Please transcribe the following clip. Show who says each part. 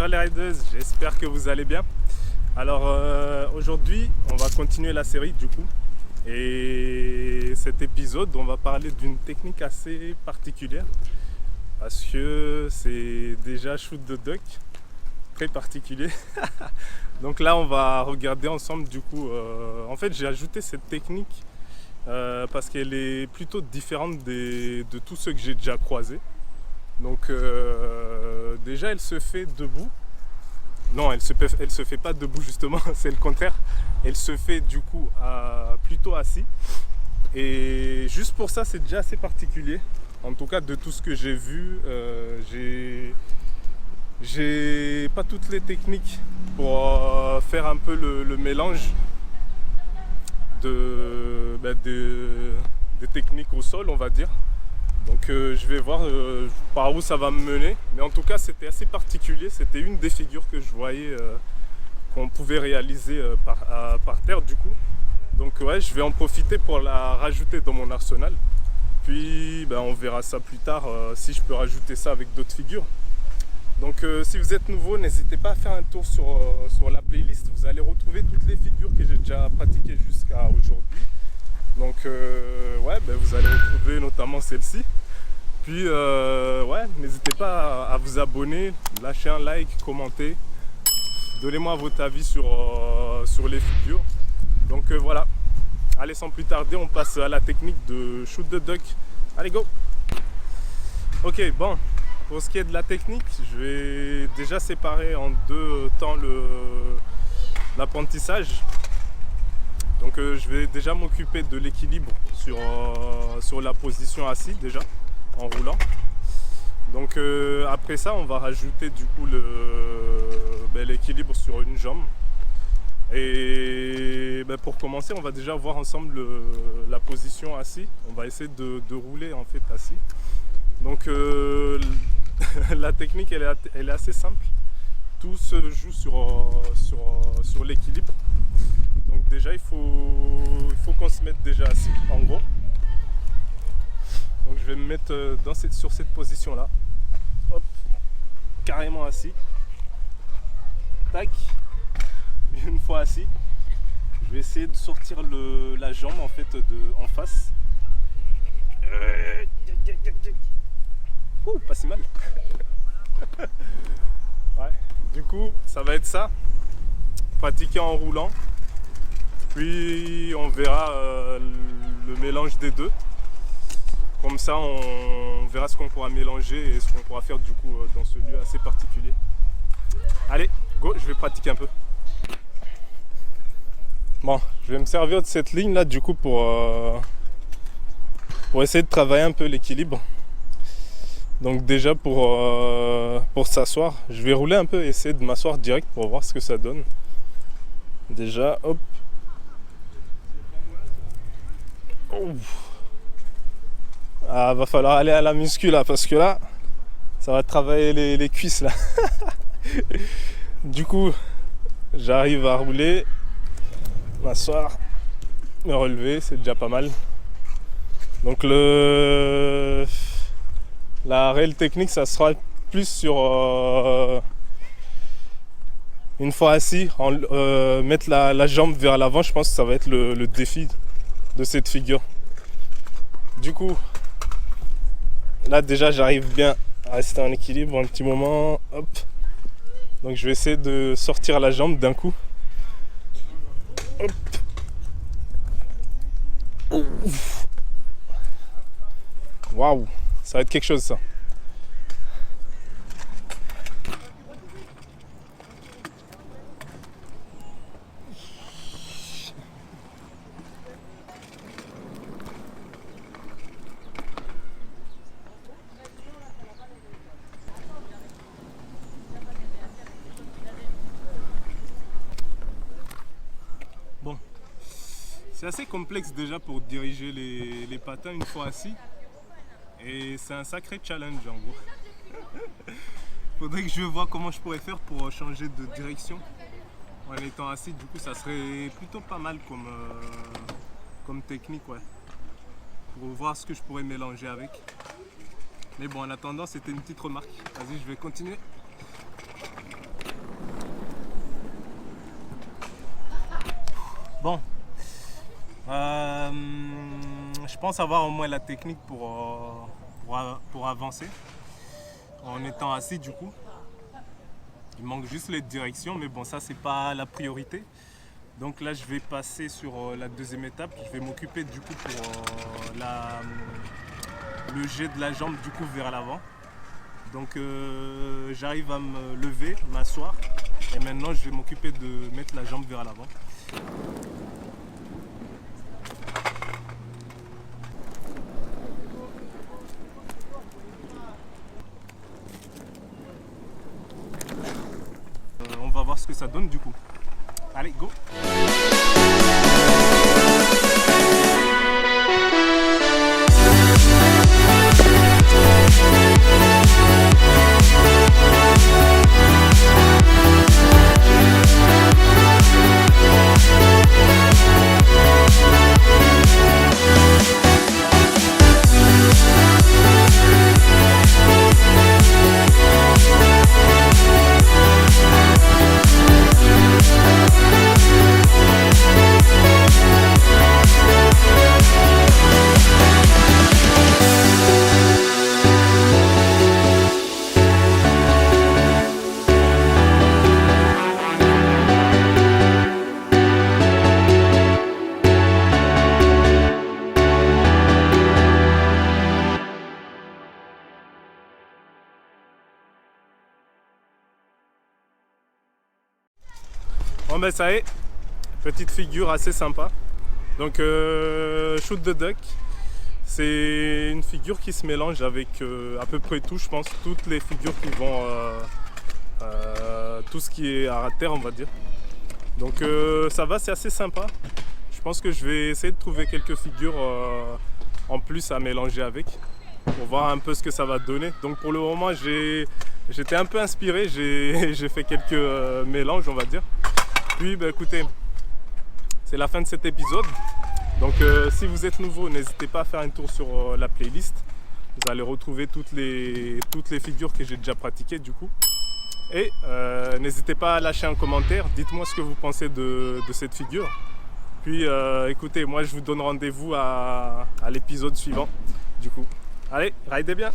Speaker 1: riders, les riders, j'espère que vous allez bien. Alors aujourd'hui, on va continuer la série du coup. Et cet épisode, on va parler d'une technique assez particulière parce que c'est déjà shoot the duck, très particulier. Donc là, on va regarder ensemble du coup. En fait, j'ai ajouté cette technique parce qu'elle est plutôt différente de tous ceux que j'ai déjà croisés. Donc déjà, elle se fait debout. Non, elle se fait pas debout justement, c'est le contraire. Elle se fait du coup plutôt assis. Et juste pour ça, c'est déjà assez particulier. En tout cas, de tout ce que j'ai vu, j'ai pas toutes les techniques pour faire un peu le mélange des techniques au sol, on va dire. Donc je vais voir par où ça va me mener. Mais en tout cas, c'était assez particulier. C'était une des figures que je voyais qu'on pouvait réaliser par terre du coup. Donc ouais, je vais en profiter pour la rajouter dans mon arsenal. Puis on verra ça plus tard si je peux rajouter ça avec d'autres figures. Donc si vous êtes nouveau, n'hésitez pas à faire un tour sur la playlist. Vous allez retrouver toutes les figures que j'ai déjà pratiquées jusqu'à aujourd'hui. Donc ouais, vous allez retrouver notamment celle-ci. Puis ouais, n'hésitez pas à vous abonner, lâcher un like, commenter. Donnez-moi votre avis sur les figures. Donc voilà. Allez, sans plus tarder, on passe à la technique de shoot the duck. Allez, go! Ok, bon. Pour ce qui est de la technique, je vais déjà séparer en deux temps l'apprentissage. Donc je vais déjà m'occuper de l'équilibre sur la position assise déjà, en roulant. Donc après ça, on va rajouter du coup l'équilibre sur une jambe. Et pour commencer, on va déjà voir ensemble la position assis. On va essayer de rouler en fait assis. Donc la technique elle est assez simple. Tout se joue sur l'équilibre. Donc déjà il faut qu'on se mette déjà assis en gros. Donc je vais me mettre sur cette position là. Hop, carrément assis. Tac. Une fois assis, je vais essayer de sortir la jambe en fait en face. Ouh, pas si mal. Ouais. Du coup, ça va être ça. Pratiquer en roulant. Puis on verra le mélange des deux. Comme ça, on verra ce qu'on pourra mélanger et ce qu'on pourra faire du coup dans ce lieu assez particulier. Allez, go, je vais pratiquer un peu. Bon, je vais me servir de cette ligne là du coup pour essayer de travailler un peu l'équilibre. Donc déjà pour s'asseoir, je vais rouler un peu et essayer de m'asseoir direct pour voir ce que ça donne. Déjà, hop. Oh. Ah, va falloir aller à la muscu là parce que là, ça va travailler les cuisses là. Du coup, j'arrive à rouler. M'asseoir, me relever, c'est déjà pas mal. Donc la réelle technique, ça sera plus sur une fois assis, mettre la jambe vers l'avant. Je pense que ça va être le défi de cette figure. Du coup, là déjà j'arrive bien à rester en équilibre un petit moment. Hop. Donc je vais essayer de sortir la jambe d'un coup. Waouh, ça va être quelque chose ça. Bon. C'est assez complexe déjà pour diriger les patins une fois assis. Et c'est un sacré challenge en gros. Faudrait que je vois comment je pourrais faire pour changer de direction en étant assis. Du coup ça serait plutôt pas mal comme technique, ouais. Pour voir ce que je pourrais mélanger avec. Mais bon, en attendant, c'était une petite remarque. Vas-y, je vais continuer. Bon, je pense avoir au moins la technique pour avancer en étant assis du coup. Il manque juste les directions, mais bon, ça c'est pas la priorité. Donc là, je vais passer sur la deuxième étape. Je vais m'occuper du coup pour le jet de la jambe du coup vers l'avant. Donc j'arrive à me lever, m'asseoir, et maintenant je vais m'occuper de mettre la jambe vers l'avant. On va voir ce que ça donne du coup. Allez, go! Bon ben ça y est, petite figure assez sympa. Donc shoot the duck, c'est une figure qui se mélange avec à peu près tout, je pense, toutes les figures qui vont, tout ce qui est à terre on va dire. Donc ça va, c'est assez sympa. Je pense que je vais essayer de trouver quelques figures en plus à mélanger avec, pour voir un peu ce que ça va donner. Donc pour le moment j'étais un peu inspiré, j'ai fait quelques mélanges on va dire. Puis bah, écoutez, c'est la fin de cet épisode. Donc si vous êtes nouveau, n'hésitez pas à faire un tour sur la playlist. Vous allez retrouver toutes les figures que j'ai déjà pratiquées du coup. Et n'hésitez pas à lâcher un commentaire, dites-moi ce que vous pensez de cette figure. Puis écoutez, moi je vous donne rendez-vous à l'épisode suivant du coup. Allez, ridez bien!